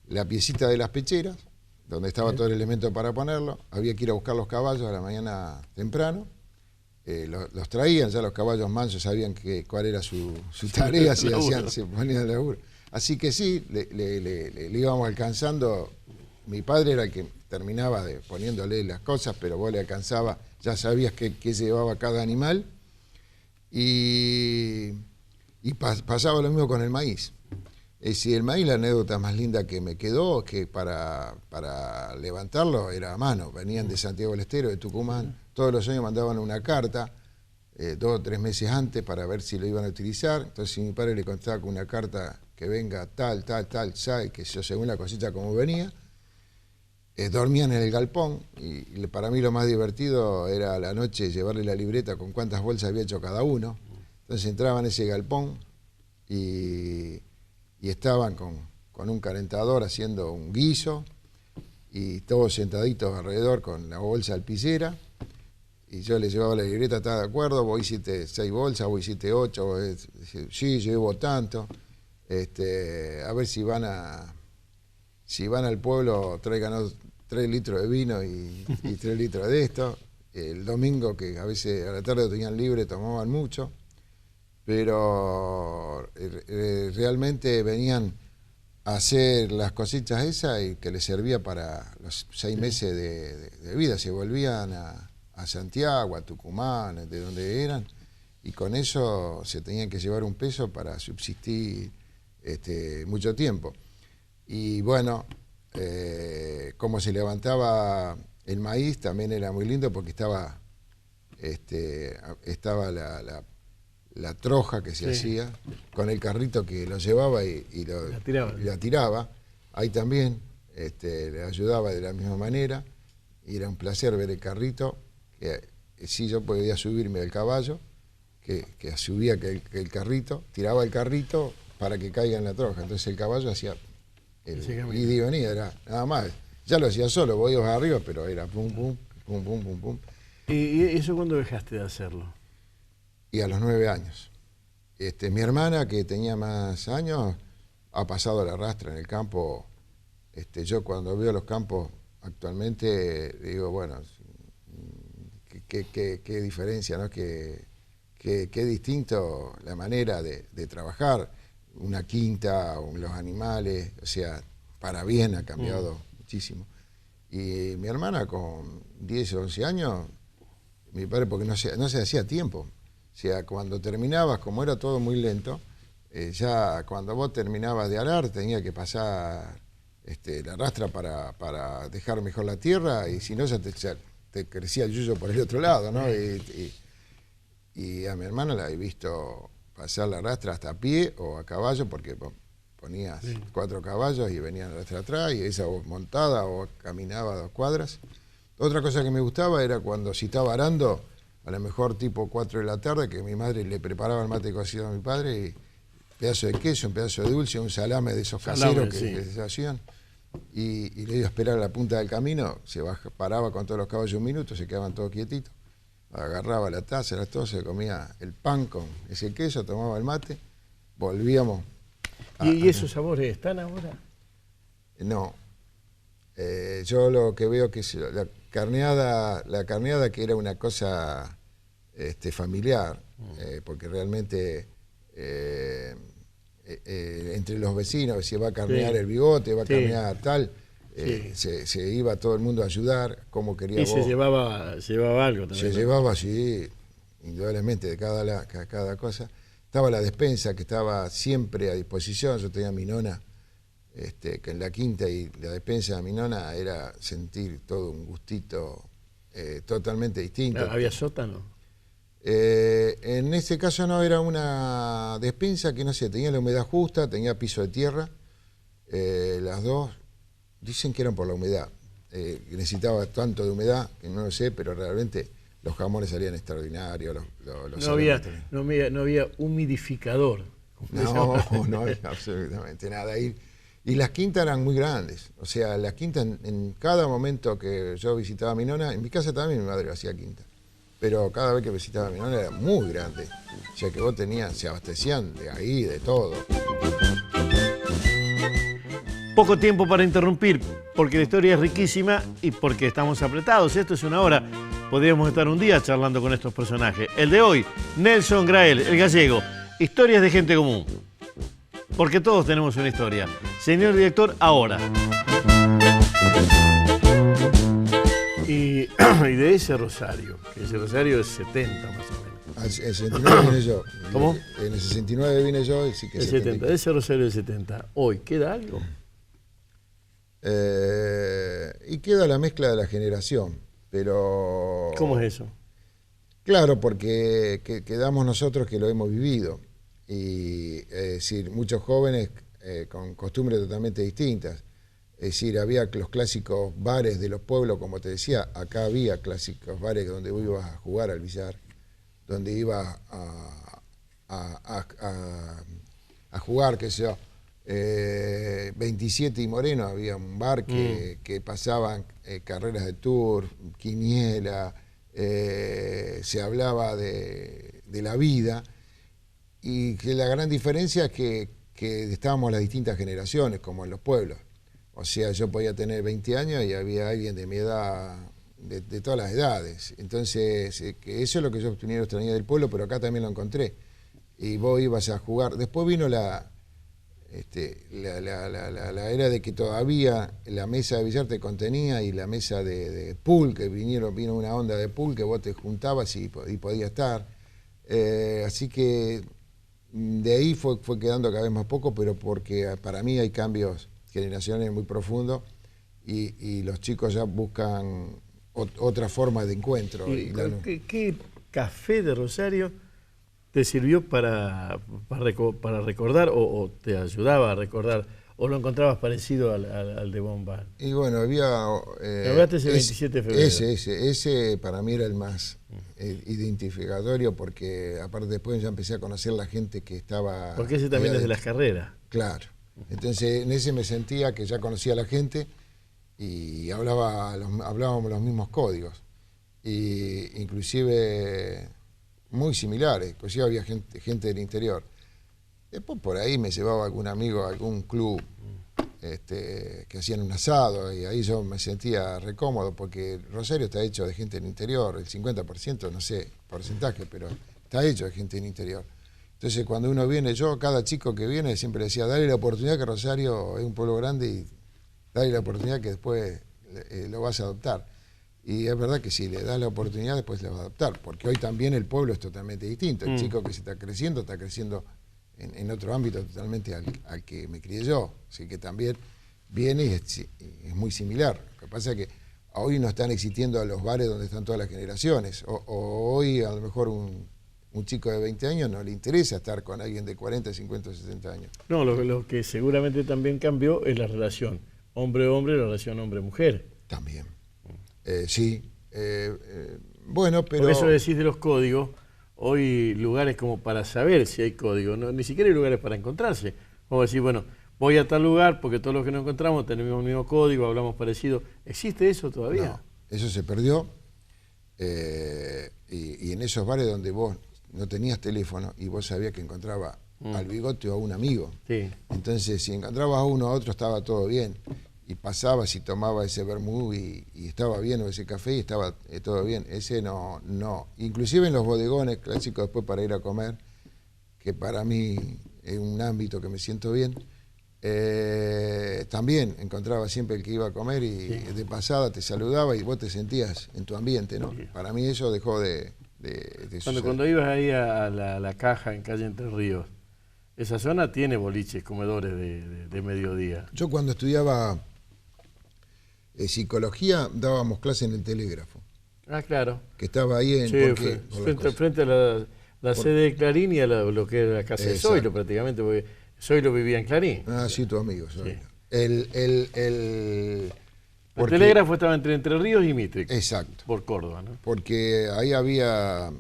la piecita de las pecheras, donde estaba todo el elemento para ponerlo, había que ir a buscar los caballos a la mañana temprano, los traían, ya los caballos mansos sabían cuál era su tarea, se ponían de laburo. Así que sí, le íbamos alcanzando. Mi padre era el que terminaba poniéndole las cosas, pero vos le alcanzaba, ya sabías qué llevaba cada animal, y pasaba lo mismo con el maíz. Si el maíz, la anécdota más linda que me quedó, que para levantarlo era a mano. Venían de Santiago del Estero, de Tucumán, todos los años mandaban una carta, 2 o 3 meses antes, para ver si lo iban a utilizar. Entonces si mi padre le contaba con una carta que venga tal, sabe que yo según la cosecha como venía, dormían en el galpón, y para mí lo más divertido era a la noche llevarle la libreta con cuántas bolsas había hecho cada uno. Entonces entraban en ese galpón y estaban con un calentador haciendo un guiso y todos sentaditos alrededor con la bolsa alpicera, y yo les llevaba la libreta, ¿estás de acuerdo? Vos hiciste 6 bolsas, vos hiciste 8, sí, yo llevo tanto, a ver si van al pueblo, tráiganos 3 litros de vino y 3 litros de esto. el domingo, que a veces a la tarde lo tenían libre, tomaban mucho, pero realmente venían a hacer las cositas esas y que les servía para los 6 meses de vida. Se volvían a Santiago, a Tucumán, de donde eran, y con eso se tenían que llevar un peso para subsistir mucho tiempo. Y bueno, como se levantaba el maíz también era muy lindo porque estaba la troja que se hacía con el carrito que lo llevaba y la tiraba. Ahí también le ayudaba de la misma manera y era un placer ver el carrito, que sí, yo podía subirme del caballo, que subía el carrito, tiraba el carrito para que caiga en la troja. Entonces el caballo hacía ida y venida, era nada más. Ya lo hacía solo, vos ibas arriba, pero era pum, pum, pum, pum, pum, pum. ¿Y eso cuándo dejaste de hacerlo? Y a los 9 años. Mi hermana, que tenía más años, ha pasado la rastra en el campo. Yo cuando veo los campos actualmente digo, bueno, qué diferencia, ¿no? Qué distinto la manera de trabajar. Una quinta, los animales, o sea, para bien ha cambiado muchísimo. Y mi hermana con 10 o 11 años, mi padre, porque no se hacía tiempo. O sea, cuando terminabas, como era todo muy lento, ya cuando vos terminabas de arar tenía que pasar la rastra para dejar mejor la tierra, y si no ya te crecía el yuyo por el otro lado, ¿no? Y a mi hermana la he visto pasar la rastra hasta a pie o a caballo, porque ponías 4 caballos y venían a la rastra atrás, y esa montada o caminaba 2 cuadras. Otra cosa que me gustaba era cuando, si estaba arando, a lo mejor tipo 4 de la tarde, que mi madre le preparaba el mate cocido a mi padre, y un pedazo de queso, un pedazo de dulce, un salame de esos caseros que se hacían, y le iba a esperar a la punta del camino, paraba con todos los caballos un minuto, se quedaban todos quietitos, agarraba la taza, las cosas, se comía el pan con ese queso, tomaba el mate, volvíamos. ¿Y esos sabores están ahora? No. Yo lo que veo que es la carneada, que era una cosa familiar, porque realmente entre los vecinos se va a carnear el bigote, va a carnear tal, se iba todo el mundo a ayudar, como quería vos. Se llevaba algo también. Se llevaba, sí, indudablemente, de cada cosa. Estaba la despensa, que estaba siempre a disposición. Yo tenía a mi nona, que en la quinta, y la despensa de mi nona era sentir todo un gustito totalmente distinto. ¿Había sótano? En ese caso no, era una despensa que, no sé, tenía la humedad justa, tenía piso de tierra, las dos dicen que eran por la humedad, necesitaba tanto de humedad, que no lo sé, pero realmente los jamones salían extraordinarios. No había humidificador. No había absolutamente nada. Y las quintas eran muy grandes, o sea, las quintas en cada momento que yo visitaba a mi nona, en mi casa también mi madre hacía quinta, pero cada vez que visitaba a mi nona era muy grande, o sea que vos se abastecían de ahí, de todo. Poco tiempo para interrumpir, porque la historia es riquísima y porque estamos apretados. Esto es una hora, podríamos estar un día charlando con estos personajes. El de hoy, Nelson Grael, el gallego, historias de gente común. Porque todos tenemos una historia. Señor director, ahora. Y de ese rosario, que ese rosario es 70 más o menos. En el 69 vine yo. ¿Cómo? En el 69 vine yo, y sí que el 70. De ese rosario del 70. ¿Hoy queda algo? Y queda la mezcla de la generación, pero... ¿Cómo es eso? Claro, porque quedamos nosotros que lo hemos vivido. Y es decir, muchos jóvenes con costumbres totalmente distintas. Es decir, había los clásicos bares de los pueblos, como te decía, acá había clásicos bares donde vos ibas a jugar al billar, donde ibas a jugar, qué sé yo, 27 y Moreno, había un bar que pasaban carreras de tour, quiniela, se hablaba de la vida, y que la gran diferencia es que estábamos las distintas generaciones, como en los pueblos. O sea, yo podía tener 20 años y había alguien de mi edad de todas las edades. Entonces, que eso es lo que yo extrañé del pueblo, pero acá también lo encontré. Y vos ibas a jugar. Después vino la era de que todavía la mesa de billar te contenía y la mesa de pool, que vino una onda de pool que vos te juntabas y podías estar. Así que de ahí fue quedando cada vez más poco, pero porque para mí hay cambios generacionales muy profundos y los chicos ya buscan otra forma de encuentro. ¿Qué café de Rosario te sirvió para recordar o te ayudaba a recordar o lo encontrabas parecido al de Bombal? Y bueno, había... hablaste ese 27 de febrero. Ese para mí era el más identificatorio porque aparte después ya empecé a conocer la gente que estaba... Porque ese también es de las carreras. Claro. Entonces en ese me sentía que ya conocía a la gente y hablábamos los mismos códigos. Y inclusive muy similares, inclusive había gente del interior. Después por ahí me llevaba algún amigo a algún club que hacían un asado y ahí yo me sentía recómodo porque Rosario está hecho de gente del interior, el 50%, no sé porcentaje, pero está hecho de gente del interior. Entonces cuando uno viene, yo a cada chico que viene siempre decía, dale la oportunidad que Rosario es un pueblo grande y dale la oportunidad que después lo vas a adoptar. Y es verdad que si le das la oportunidad después le vas a adoptar, porque hoy también el pueblo es totalmente distinto. El chico que se está creciendo en otro ámbito totalmente al que me crié yo. Así que también viene y es muy similar. Lo que pasa es que hoy no están existiendo los bares donde están todas las generaciones. O hoy a lo mejor un chico de 20 años no le interesa estar con alguien de 40, 50, 60 años. No, lo que seguramente también cambió es la relación hombre-hombre, la relación hombre-mujer. También. Sí. Bueno, pero... Por eso decís de los códigos, hoy lugares como para saber si hay código, no, ni siquiera hay lugares para encontrarse. Vamos a decir, bueno, voy a tal lugar porque todos los que nos encontramos tenemos el mismo código, hablamos parecido. ¿Existe eso todavía? No, eso se perdió. Y en esos bares donde vos no tenías teléfono y vos sabías que encontraba al bigote o a un amigo. Sí. Entonces, si encontrabas a uno o a otro, estaba todo bien. Y pasabas y tomaba ese vermú y estaba bien, o ese café y estaba todo bien. Ese no. Inclusive en los bodegones clásicos después para ir a comer, que para mí es un ámbito que me siento bien, también encontraba siempre el que iba a comer y de pasada te saludaba y vos te sentías en tu ambiente, ¿no? Sí. Para mí eso dejó de suceder. Cuando ibas ahí a la caja en calle Entre Ríos, esa zona tiene boliches, comedores de mediodía. Yo cuando estudiaba psicología dábamos clase en el Telégrafo. Ah, claro. Que estaba ahí en... Sí, frente a la sede de Clarín y a lo que era la casa de Zoilo prácticamente, porque Zoilo vivía en Clarín. Ah, sí, tu amigo, Zoilo. Sí. El Telégrafo estaba entre Ríos y Mitre. Exacto. Por Córdoba, ¿no? Porque ahí había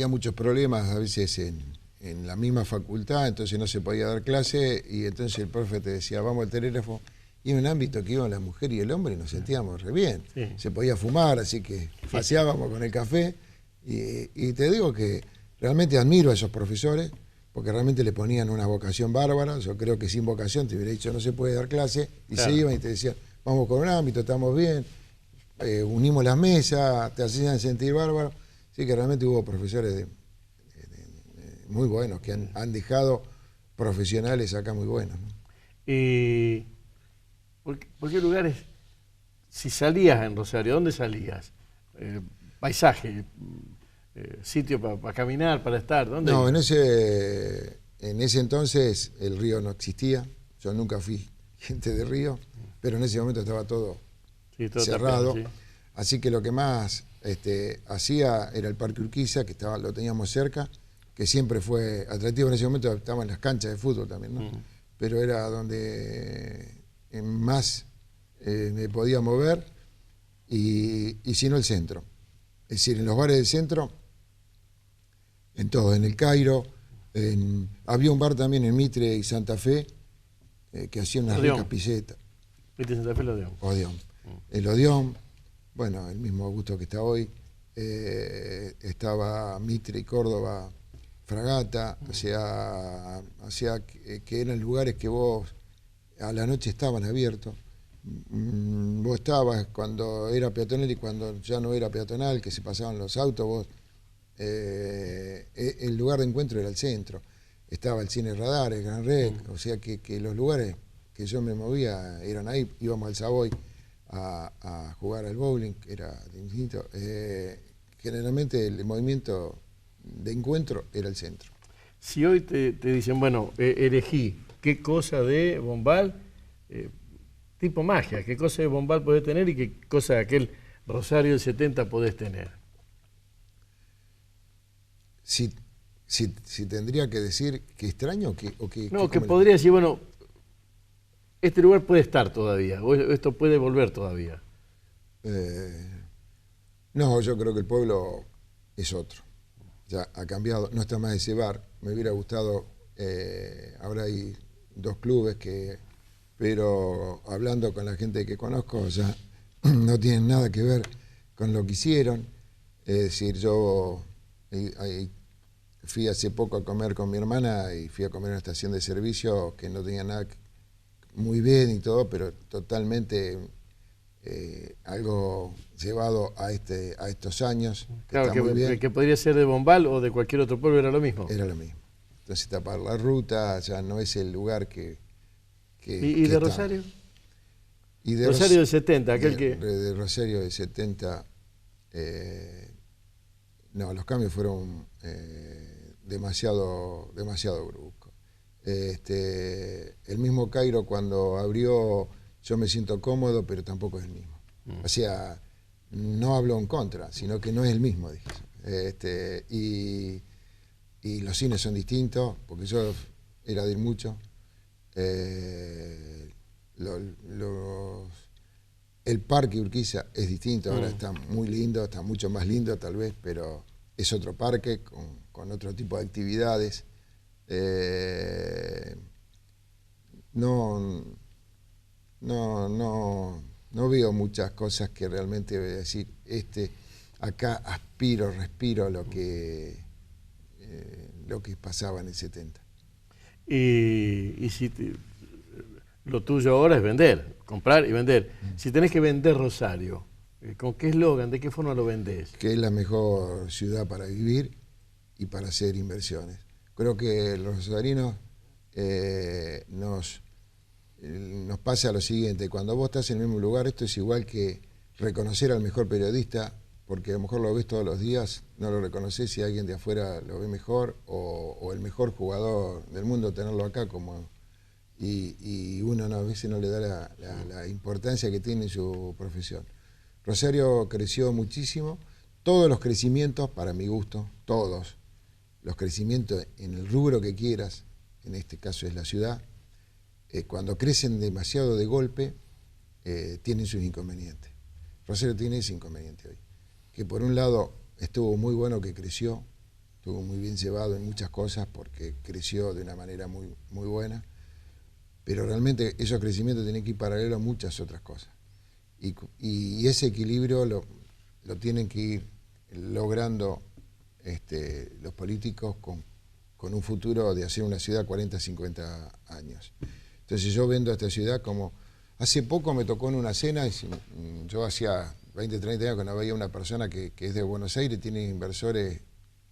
muchos problemas a veces en la misma facultad, entonces no se podía dar clase y entonces el profe te decía, vamos al Telégrafo. Y en un ámbito que iban la mujer y el hombre nos sentíamos re bien. Sí. Se podía fumar, así que paseábamos con el café. Y te digo que realmente admiro a esos profesores, porque realmente le ponían una vocación bárbara. Yo creo que sin vocación te hubiera dicho, no se puede dar clase. Y claro, se iban y te decían, vamos con un ámbito, estamos bien, unimos las mesas, te hacían sentir bárbaro. Así que realmente hubo profesores muy buenos, que han dejado profesionales acá muy buenos, ¿no? ¿Por qué lugares, si salías en Rosario, dónde salías? Paisaje, sitio para caminar, para estar, ¿dónde? No, en ese entonces el río no existía, yo nunca fui gente de río, pero en ese momento estaba todo cerrado, tapado, sí. Así que lo que más hacía era el Parque Urquiza, que lo teníamos cerca, que siempre fue atractivo. En ese momento estaban las canchas de fútbol también, ¿no? Pero era donde más me podía mover y si no el centro. Es decir, en los bares del centro, en todo, en el Cairo, había un bar también en Mitre y Santa Fe que hacía unas ricas pisetas. Mitre y Santa Fe, el Odeón. El Odeón, bueno, el mismo Augusto que está hoy, estaba Mitre y Córdoba, Fragata, o sea que eran lugares que vos a la noche estaban abiertos, vos estabas cuando era peatonal y cuando ya no era peatonal, que se pasaban los autos, el lugar de encuentro era el centro. Estaba el Cine Radar, el Gran Rex, o sea que los lugares que yo me movía eran ahí. Íbamos al Savoy a jugar al bowling, que era distinto. Generalmente el movimiento de encuentro era el centro. Si hoy te dicen, bueno, elegí qué cosa de Bombal, tipo magia, qué cosa de Bombal podés tener y qué cosa de aquel Rosario del 70 podés tener. Si tendría que decir que extraño o que... No, que podría decir, bueno, este lugar puede estar todavía, o esto puede volver todavía. No, yo creo que el pueblo es otro. Ya ha cambiado, no está más ese bar. Me hubiera gustado, ahora hay 2 clubes pero hablando con la gente que conozco, ya no tienen nada que ver con lo que hicieron. Es decir, yo fui hace poco a comer con mi hermana y fui a comer en una estación de servicio que no tenía nada muy bien y todo, pero totalmente algo llevado a estos años. Claro, que podría ser de Bombal o de cualquier otro pueblo, era lo mismo. Era lo mismo. Entonces tapar la ruta ya no es el lugar que ¿Y de Rosario? Y de Rosario del 70, aquel que... De Rosario del 70, no, los cambios fueron demasiado bruscos. El mismo Cairo cuando abrió, yo me siento cómodo, pero tampoco es el mismo. O sea, no hablo en contra, sino que no es el mismo, dije. Y los cines son distintos, porque yo era de ir mucho. El parque Urquiza es distinto, ahora está muy lindo, está mucho más lindo tal vez, pero es otro parque con otro tipo de actividades. No veo muchas cosas que realmente voy a decir, acá aspiro, respiro lo que pasaba en el 70. Y si lo tuyo ahora es vender, comprar y vender. Si tenés que vender Rosario, ¿con qué eslogan, de qué forma lo vendés? Que es la mejor ciudad para vivir y para hacer inversiones. Creo que los rosarinos nos pasa lo siguiente: cuando vos estás en el mismo lugar, esto es igual que reconocer al mejor periodista, porque a lo mejor lo ves todos los días, no lo reconoces si alguien de afuera lo ve mejor, o el mejor jugador del mundo, tenerlo acá y uno a veces no le da la importancia que tiene en su profesión. Rosario creció muchísimo, todos los crecimientos, para mi gusto, todos los crecimientos en el rubro que quieras, en este caso es la ciudad, cuando crecen demasiado de golpe, tienen sus inconvenientes. Rosario tiene ese inconveniente hoy, que por un lado estuvo muy bueno que creció, estuvo muy bien llevado en muchas cosas porque creció de una manera muy, muy buena, pero realmente esos crecimientos tienen que ir paralelo a muchas otras cosas. Y ese equilibrio lo tienen que ir logrando los políticos con un futuro de hacer una ciudad 40, 50 años. Entonces yo vendo a esta ciudad como... Hace poco me tocó en una cena, yo hacía 20, 30 años que no veía una persona que es de Buenos Aires, tiene inversores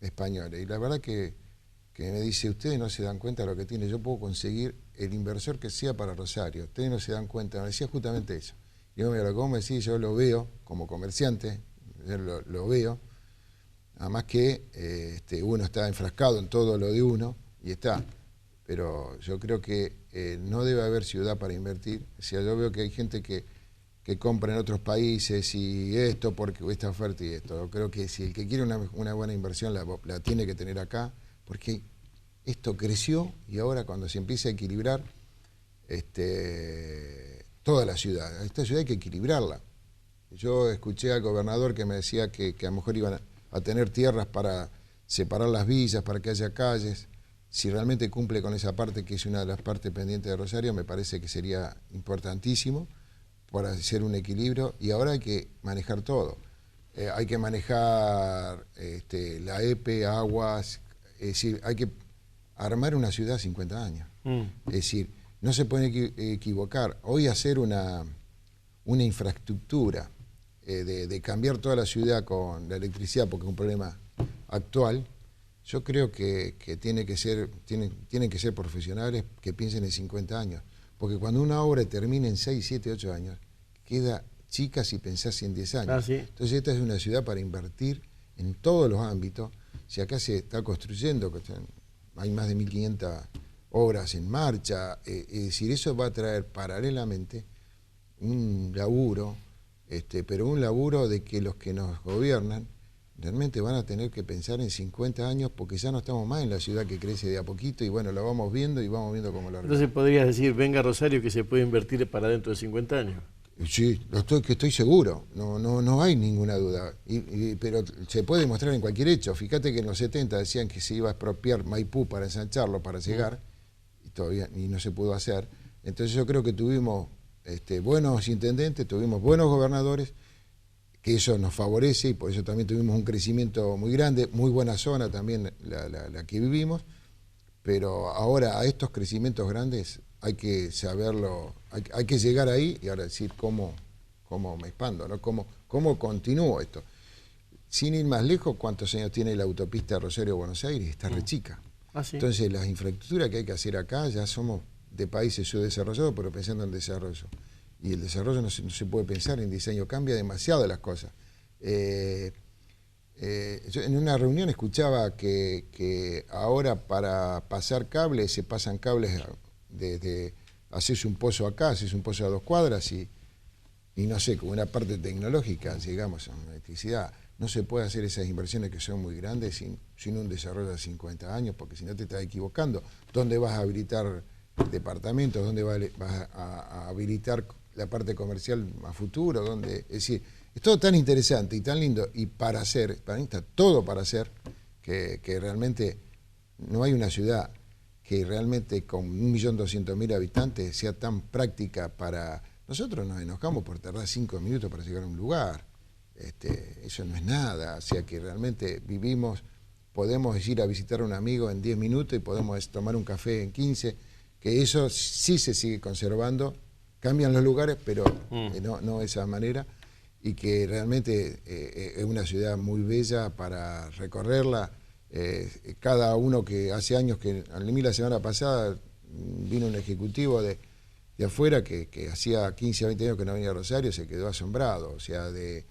españoles. Y la verdad que me dice, ustedes no se dan cuenta de lo que tiene, yo puedo conseguir el inversor que sea para Rosario, ustedes no se dan cuenta. Me decía justamente eso. Y yo, mira, como me decís, yo lo veo como comerciante, yo lo veo, además que uno está enfrascado en todo lo de uno, y está. Pero yo creo que no debe haber ciudad para invertir. O sea, yo veo que hay gente que compra en otros países y esto, porque esta oferta y esto. Yo creo que si el que quiere una buena inversión la tiene que tener acá, porque esto creció y ahora cuando se empieza a equilibrar toda la ciudad, esta ciudad hay que equilibrarla. Yo escuché al gobernador que me decía que a lo mejor iban a tener tierras para separar las villas, para que haya calles. Si realmente cumple con esa parte, que es una de las partes pendientes de Rosario, me parece que sería importantísimo para hacer un equilibrio. Y ahora hay que manejar todo. Hay que manejar la EPE, aguas, es decir, hay que armar una ciudad a 50 años. Es decir, no se puede equivocar. Hoy hacer una una infraestructura de cambiar toda la ciudad con la electricidad, porque es un problema actual, yo creo que tienen que ser profesionales que piensen en 50 años. Porque cuando una obra termina en 6, 7, 8 años, queda chica si pensás en 10 años. ¿Sí? Entonces esta es una ciudad para invertir en todos los ámbitos. Si acá se está construyendo, hay más de 1.500 obras en marcha, es decir, eso va a traer paralelamente un laburo, pero un laburo de que los que nos gobiernan realmente van a tener que pensar en 50 años, porque ya no estamos más en la ciudad que crece de a poquito y bueno, lo vamos viendo y vamos viendo cómo lo arreglamos. Entonces podrías decir, venga Rosario, que se puede invertir para dentro de 50 años. Sí, estoy seguro, no hay ninguna duda, pero se puede demostrar en cualquier hecho. Fíjate que en los 70 decían que se iba a expropiar Maipú para ensancharlo, para llegar, y no se pudo hacer. Entonces yo creo que tuvimos buenos intendentes, tuvimos buenos gobernadores, que eso nos favorece y por eso también tuvimos un crecimiento muy grande, muy buena zona también la que vivimos, pero ahora a estos crecimientos grandes hay que saberlo, hay que llegar ahí y ahora decir cómo me expando, ¿no? Cómo continúo esto. Sin ir más lejos, ¿cuántos años tiene la autopista Rosario-Buenos Aires? Está re chica. ¿Sí? Entonces las infraestructuras que hay que hacer acá, ya somos de países subdesarrollados, pero pensando en desarrollo. Y el desarrollo no se puede pensar en diseño, cambia demasiado las cosas. Yo en una reunión escuchaba que ahora para pasar cables, se pasan cables desde hacerse un pozo acá, hacerse un pozo a 2 cuadras y no sé, como una parte tecnológica, llegamos a una electricidad. No se puede hacer esas inversiones que son muy grandes sin un desarrollo de 50 años, porque si no te estás equivocando. ¿Dónde vas a habilitar departamentos? ¿Dónde vas a habilitar la parte comercial a futuro? ¿Dónde? Es decir, es todo tan interesante y tan lindo, y para mí está todo para hacer, que realmente no hay una ciudad que realmente con 1.200.000 habitantes sea tan práctica para... Nosotros nos enojamos por tardar 5 minutos para llegar a un lugar. Eso no es nada, o sea que realmente podemos ir a visitar a un amigo en 10 minutos y podemos tomar un café en 15, que eso sí se sigue conservando, cambian los lugares, pero no de esa manera, y que realmente es una ciudad muy bella para recorrerla. Cada uno que hace años que, a mí la semana pasada vino un ejecutivo de afuera que hacía 15 o 20 años que no venía a Rosario, se quedó asombrado, o sea, de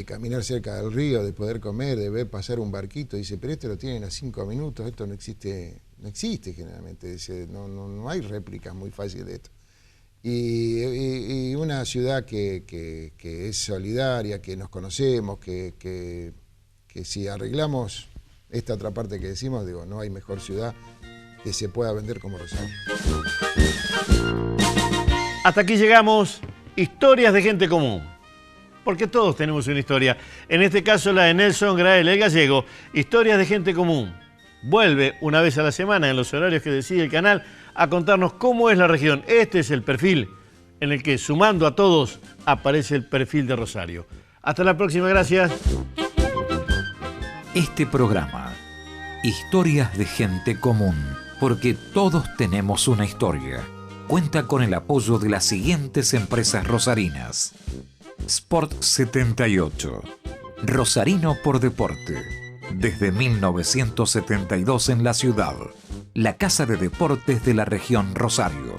caminar cerca del río, de poder comer, de ver pasar un barquito, dice, pero esto lo tienen a 5 minutos, esto no existe generalmente, dice, no hay réplicas muy fáciles de esto. Y una ciudad que es solidaria, que nos conocemos, que si arreglamos esta otra parte que decimos, digo, no hay mejor ciudad que se pueda vender como Rosario. Hasta aquí llegamos, historias de gente común. Porque todos tenemos una historia. En este caso la de Nelson Grael, el gallego, historias de gente común. Vuelve una vez a la semana en los horarios que decide el canal a contarnos cómo es la región. Este es el perfil en el que, sumando a todos, aparece el perfil de Rosario. Hasta la próxima, gracias. Este programa, Historias de Gente Común, porque todos tenemos una historia, cuenta con el apoyo de las siguientes empresas rosarinas. Sport 78, Rosarino por deporte. Desde 1972 en la ciudad, la casa de deportes de la región Rosario.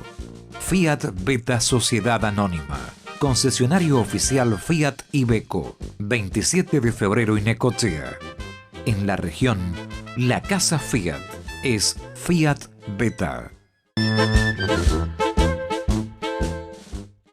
Fiat Beta Sociedad Anónima, concesionario oficial Fiat Iveco, 27 de febrero y Necochea. En la región, la casa Fiat es Fiat Beta.